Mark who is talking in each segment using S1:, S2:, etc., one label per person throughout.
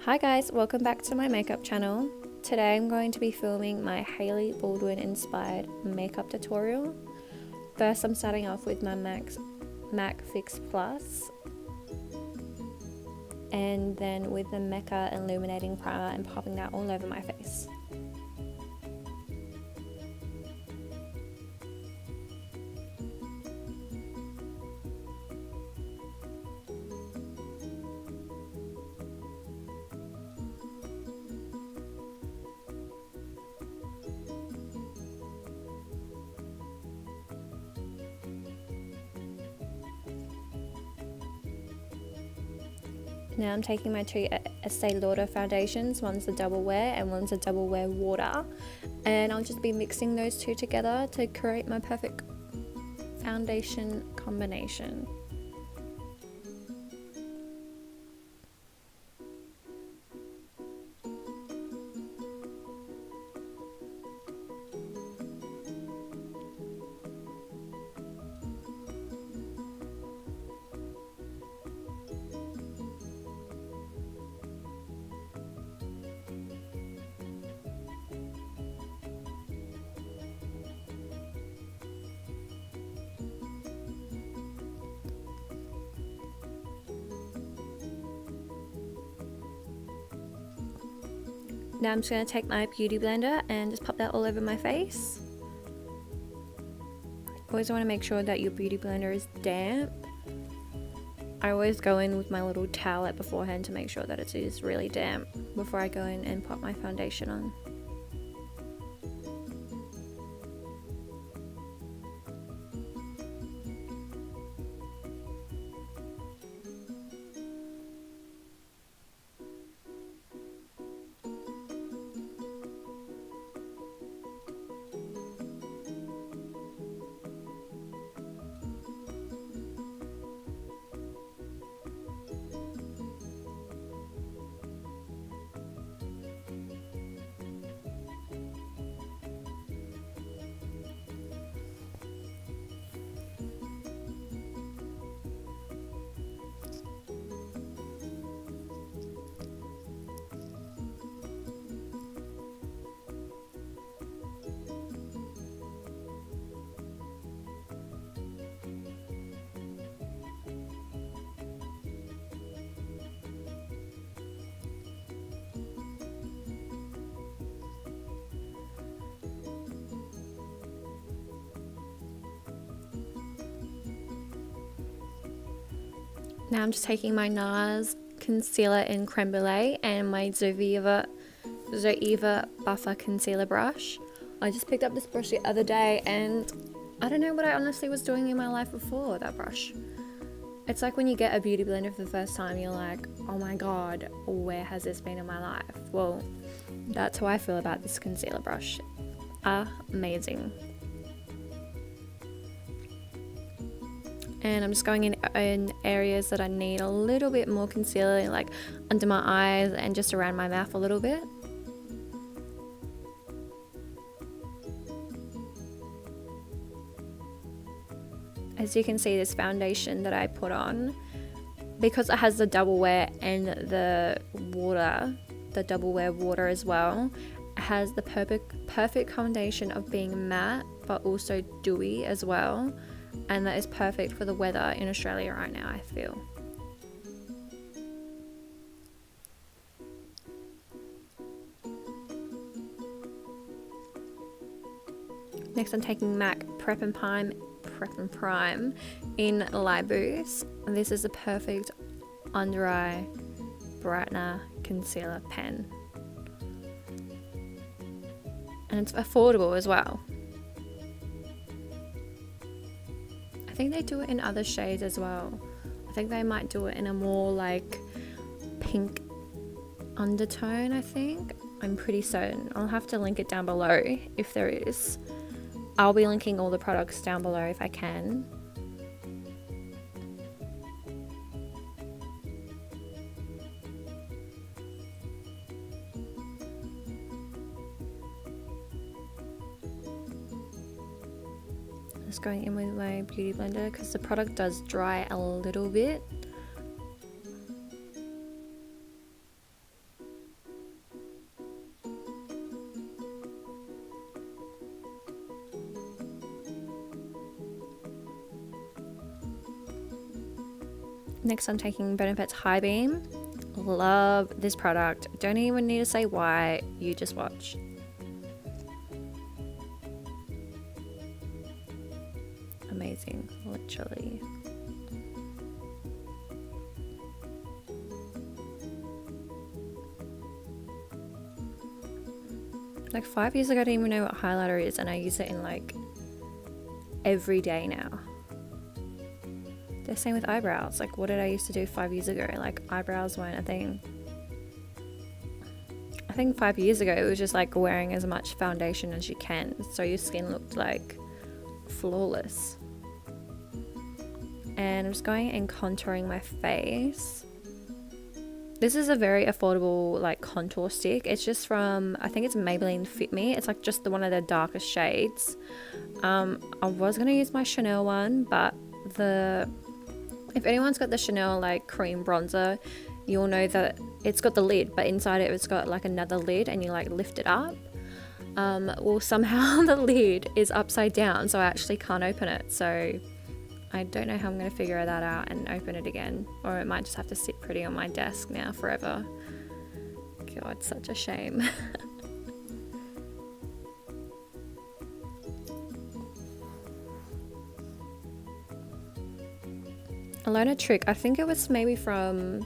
S1: Hi guys, welcome back to my makeup channel. Today I'm going to be filming my Hailey Baldwin inspired makeup tutorial. First I'm starting off with my MAC Fix Plus and then with the Mecca illuminating primer and popping that all over my face. Now I'm taking my two Estee Lauder foundations, one's a double wear and one's a double wear water, and I'll just be mixing those two together to create my perfect foundation combination. Now I'm just going to take my beauty blender and just pop that all over my face. Always want to make sure that your beauty blender is damp. I always go in with my little towelette beforehand to make sure that it is really damp before I go in and pop my foundation on. Now I'm just taking my NARS concealer in Creme Brulee and my Zoeva Buffer concealer brush. I just picked up this brush the other day and I don't know what I honestly was doing in my life before that brush. It's like when you get a beauty blender for the first time, you're like, oh my god, where has this been in my life? Well, that's how I feel about this concealer brush. Amazing. And I'm just going in areas that I need a little bit more concealer, like under my eyes and just around my mouth a little bit. As you can see, this foundation that I put on, because it has the double wear and the water, the double wear water as well, it has the perfect combination of being matte but also dewy as well. And that is perfect for the weather in Australia right now, I feel. Next I'm taking MAC Prep and Prime in Light Boost. And this is a perfect under eye brightener concealer pen. And it's affordable as well. I think they do it in other shades as well. I think they might do it in a more like pink undertone, I think. I'm pretty certain. I'll have to link it down below if there is. I'll be linking all the products down below if I can. Just going in with my beauty blender because the product does dry a little bit. Next I'm taking Benefit's High Beam. Love this product. Don't even need to say why, you just watch. Amazing, literally. Like 5 years ago I didn't even know what highlighter is, and I use it in like every day now. The same with eyebrows. Like, what did I used to do 5 years ago? Like, eyebrows weren't a thing. I think 5 years ago it was just like wearing as much foundation as you can so your skin looked like flawless. And I'm just going and contouring my face. This is a very affordable like contour stick. It's just from, I think it's Maybelline Fit Me. It's like just one of the darkest shades. I was gonna use my Chanel one, but if anyone's got the Chanel like cream bronzer, you'll know that it's got the lid, but inside it it's got like another lid, and you like lift it up. Well, somehow the lid is upside down, so I actually can't open it. So I don't know how I'm going to figure that out and open it again, or it might just have to sit pretty on my desk now forever. God, such a shame. I learned a trick. I think it was maybe from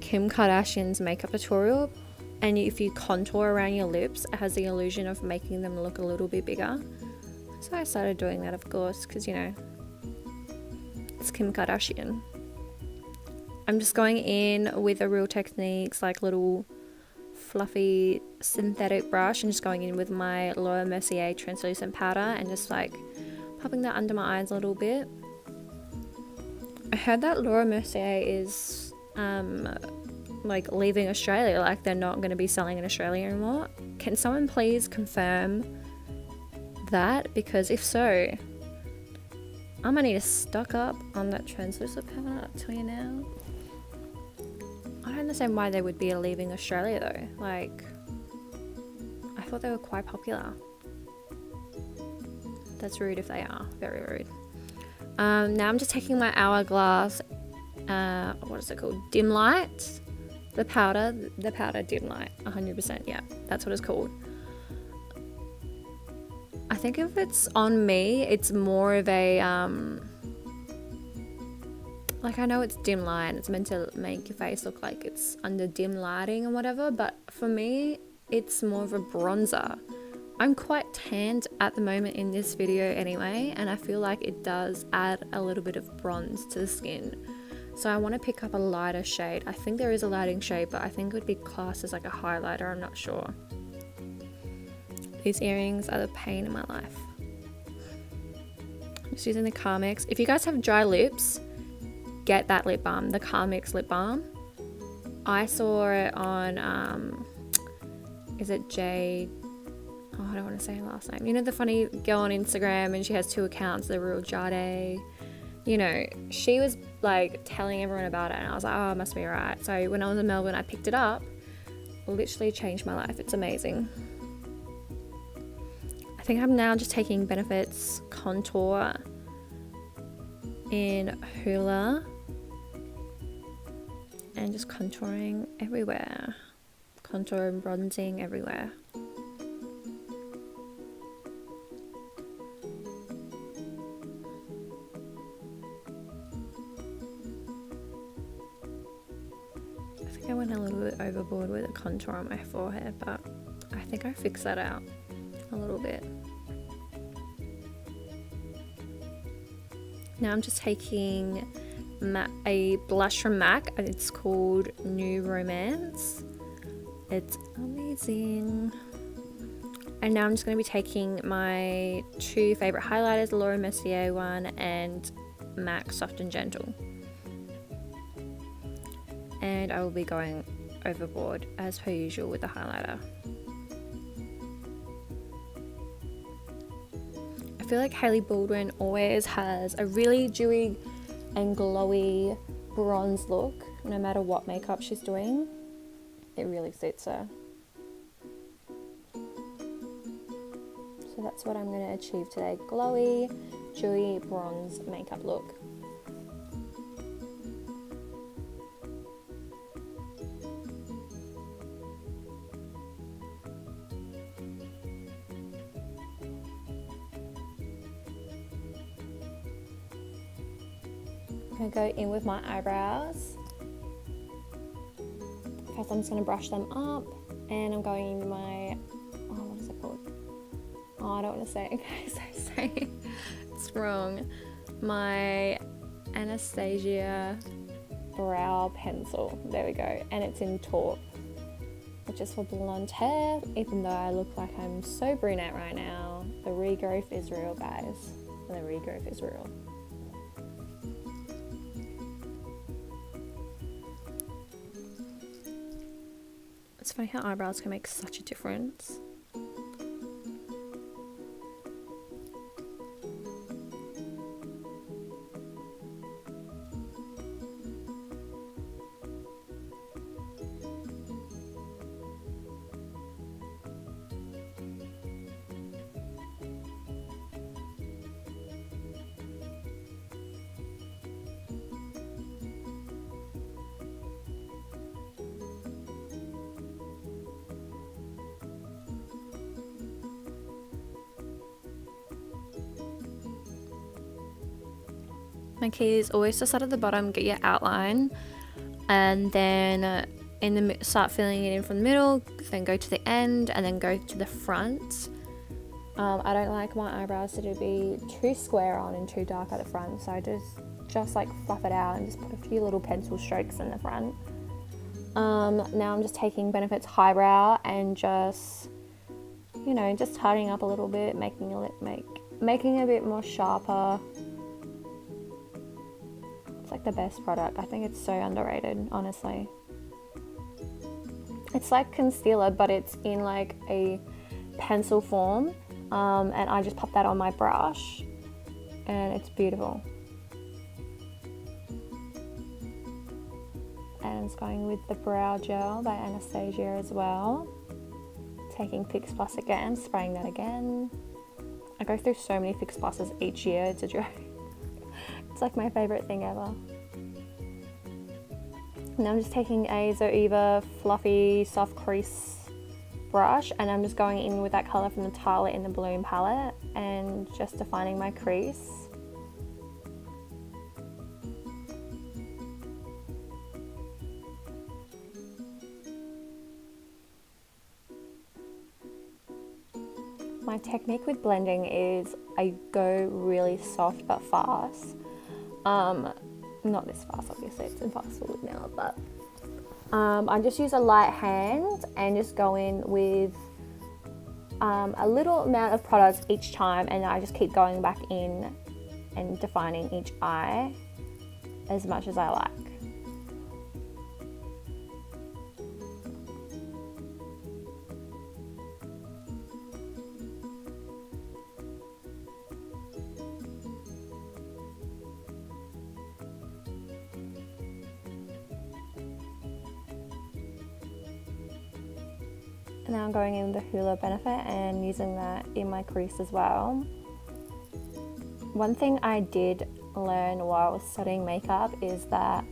S1: Kim Kardashian's makeup tutorial, and if you contour around your lips, it has the illusion of making them look a little bit bigger. So I started doing that, of course, because you know, it's Kim Kardashian. I'm just going in with a Real Techniques like little fluffy synthetic brush, and just going in with my Laura Mercier translucent powder and just like popping that under my eyes a little bit. I heard that Laura Mercier is like leaving Australia, like they're not going to be selling in Australia anymore. Can someone please confirm that? Because if so, I'm gonna need to stock up on that translucent powder, I'll tell you now. I don't understand why they would be leaving Australia though. Like, I thought they were quite popular. That's rude if they are, very rude. Now I'm just taking my Hourglass, what is it called? Dim Light. The powder Dim Light, 100%, yeah, that's what it's called. I think if it's on me, it's more of a, like I know it's dim light, it's meant to make your face look like it's under dim lighting and whatever, but for me, it's more of a bronzer. I'm quite tanned at the moment in this video anyway, and I feel like it does add a little bit of bronze to the skin. So I want to pick up a lighter shade. I think there is a lighting shade, but I think it would be classed as like a highlighter, I'm not sure. These earrings are the pain in my life. I'm just using the Carmex. If you guys have dry lips, get that lip balm, the Carmex lip balm. I saw it on, is it Jade? Oh, I don't want to say her last name. You know the funny girl on Instagram, and she has 2 accounts, the Real Jade. You know, she was like telling everyone about it, and I was like, oh, it must be right. So when I was in Melbourne, I picked it up. Literally changed my life. It's amazing. I think I'm now just taking Benefit's contour in Hoola and just contouring everywhere. Contour and bronzing everywhere. I think I went a little bit overboard with the contour on my forehead, but I think I fixed that out a little bit. Now I'm just taking a blush from MAC, and it's called New Romance. It's amazing. And now I'm just going to be taking my 2 favorite highlighters, the Laura Mercier one and MAC Soft and Gentle. And I will be going overboard as per usual with the highlighter. I feel like Hailey Baldwin always has a really dewy and glowy bronze look, no matter what makeup she's doing. It really suits her. So that's what I'm going to achieve today. Glowy, dewy, bronze makeup look. gonna go in with my eyebrows. First I'm just gonna brush them up, and I'm going into my, what is it called? Oh, I don't want to say it in case I say it's wrong. My Anastasia brow pencil, there we go, and it's in taupe, which is for blonde hair. Even though I look like I'm so brunette right now, the regrowth is real, guys. The regrowth is real. It's funny how eyebrows can make such a difference. My key is always to start at the bottom, get your outline, and then start filling it in from the middle, then go to the end, and then go to the front. I don't like my eyebrows to be too square on and too dark at the front, so I just like fluff it out and just put a few little pencil strokes in the front. Now I'm just taking Benefit's Highbrow and just tidying up a little bit, making it a bit more sharper. Like the best product. I think it's so underrated, honestly. It's like concealer, but it's in like a pencil form, and I just pop that on my brush and it's beautiful. And it's going with the Brow Gel by Anastasia as well. Taking Fix Plus again, spraying that again. I go through so many Fix Pluses each year, it's a joke. It's like my favorite thing ever. Now I'm just taking a Zoeva fluffy soft crease brush, and I'm just going in with that color from the Tala in the Bloom palette and just defining my crease. My technique with blending is I go really soft but fast. Not this fast, obviously, it's in fast forward now, but I just use a light hand and just go in with a little amount of product each time, and I just keep going back in and defining each eye as much as I like. Now I'm going in with the Hoola Benefit and using that in my crease as well. One thing I did learn while I was studying makeup is that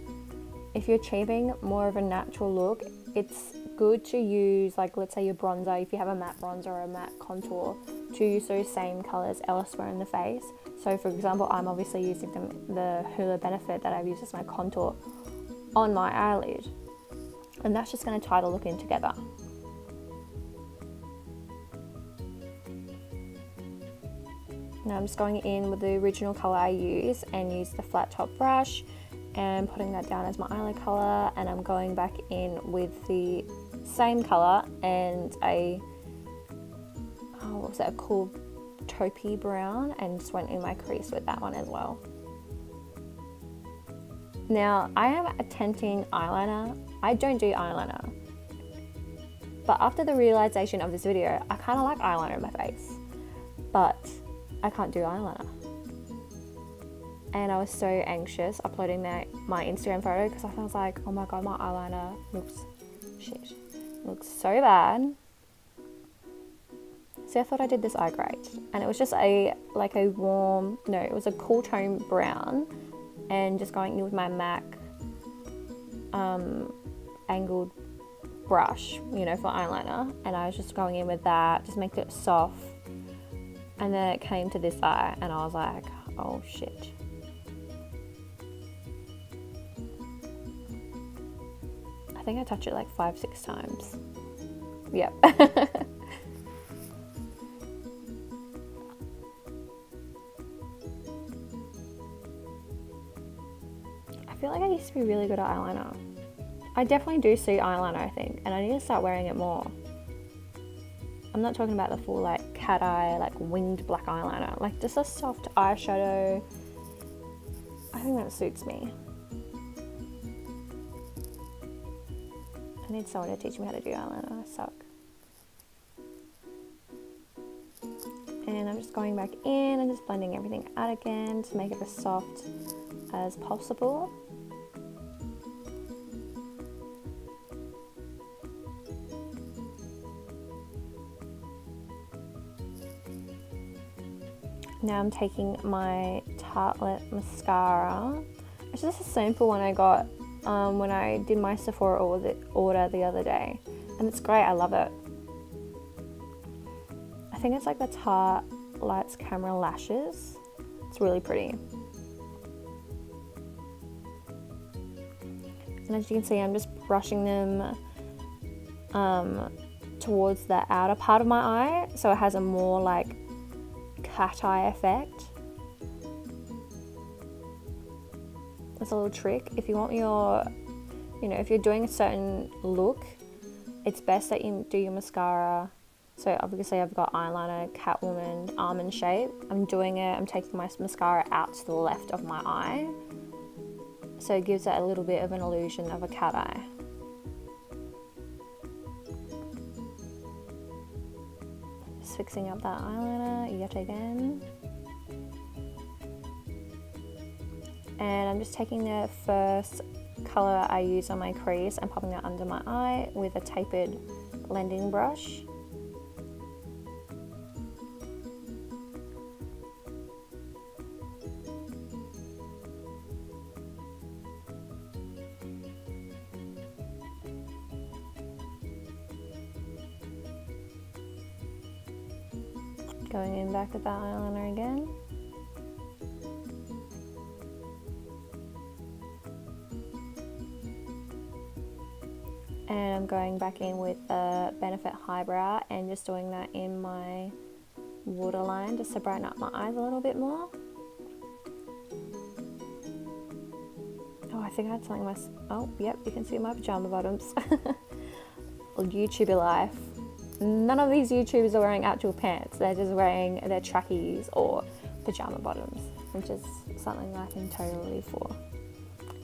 S1: if you're achieving more of a natural look, it's good to use, like, let's say your bronzer, if you have a matte bronzer or a matte contour, to use those same colors elsewhere in the face. So for example, I'm obviously using the Hoola Benefit that I've used as my contour on my eyelid, and that's just going to tie the look in together. Now I'm just going in with the original colour I use and use the flat top brush and putting that down as my eyelid colour, and I'm going back in with the same colour and a cool taupey brown, and just went in my crease with that one as well. Now I am attempting eyeliner. I don't do eyeliner, but after the realization of this video, I kind of like eyeliner in my face, but I can't do eyeliner. And I was so anxious uploading my Instagram photo because I was like, oh my god, my eyeliner looks so bad. So I thought I did this eye great, and it was just it was a cool tone brown, and just going in with my MAC angled brush, for eyeliner, and I was just going in with that, just make it soft. And then it came to this eye and I was like, oh shit. think I touch it like 5-6 times. Yep. I feel like I used to be really good at eyeliner. I definitely do see eyeliner, I think, and I need to start wearing it more. I'm not talking about the full like cat eye, like winged black eyeliner, like just a soft eyeshadow. I think that suits me. I need someone to teach me how to do eyeliner. I suck. And I'm just going back in and just blending everything out again to make it as soft as possible. Now I'm taking my Tartelette mascara. It's just a simple one I got when I did my Sephora order the other day, and it's great. I love it. I think it's like the Tarte Lights Camera Lashes. It's really pretty. And as you can see, I'm just brushing them towards the outer part of my eye, so it has a more like cat eye effect. It's a little trick. If you want your, if you're doing a certain look, it's best that you do your mascara. So obviously I've got eyeliner, Catwoman, almond shape. I'm taking my mascara out to the left of my eye. So it gives it a little bit of an illusion of a cat eye. Just fixing up that eyeliner yet again. And I'm just taking the first colour I use on my crease and popping that under my eye with a tapered blending brush. Going in back with that eyeliner again. And I'm going back in with the Benefit Highbrow and just doing that in my waterline just to brighten up my eyes a little bit more. Oh, I think I had something oh, yep, you can see my pajama bottoms. YouTuber life. None of these YouTubers are wearing actual pants. They're just wearing their trackies or pajama bottoms, which is something I can totally live for.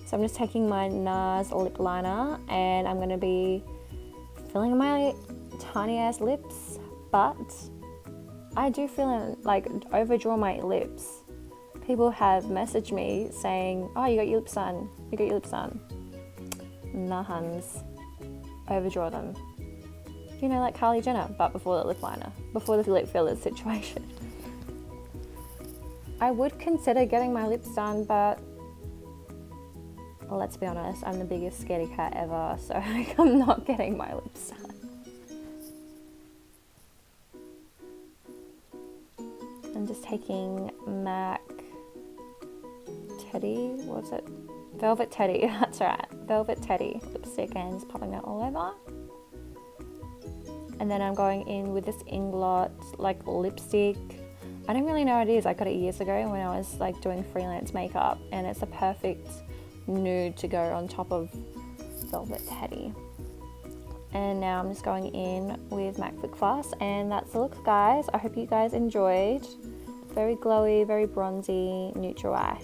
S1: So I'm just taking my NARS lip liner and I'm going to be filling my tiny ass lips, but I do feel like overdraw my lips. People have messaged me saying, oh, you got your lips done. You got your lips done. Nah, huns. Overdraw them. Like Kylie Jenner, but before the lip liner, before the lip filler situation. I would consider getting my lips done, but let's be honest, I'm the biggest scaredy cat ever, so I'm not getting my lips done. I'm just taking MAC Teddy, what's it? Velvet Teddy, that's right, Velvet Teddy lipstick, and just popping that all over. And then I'm going in with this Inglot like lipstick. I don't really know what it is. I got it years ago when I was like doing freelance makeup, and it's a perfect nude to go on top of Velvet Teddy. And now I'm just going in with MAC Flick Fast, and that's the look, guys. I hope you guys enjoyed. Very glowy, very bronzy, neutral eye.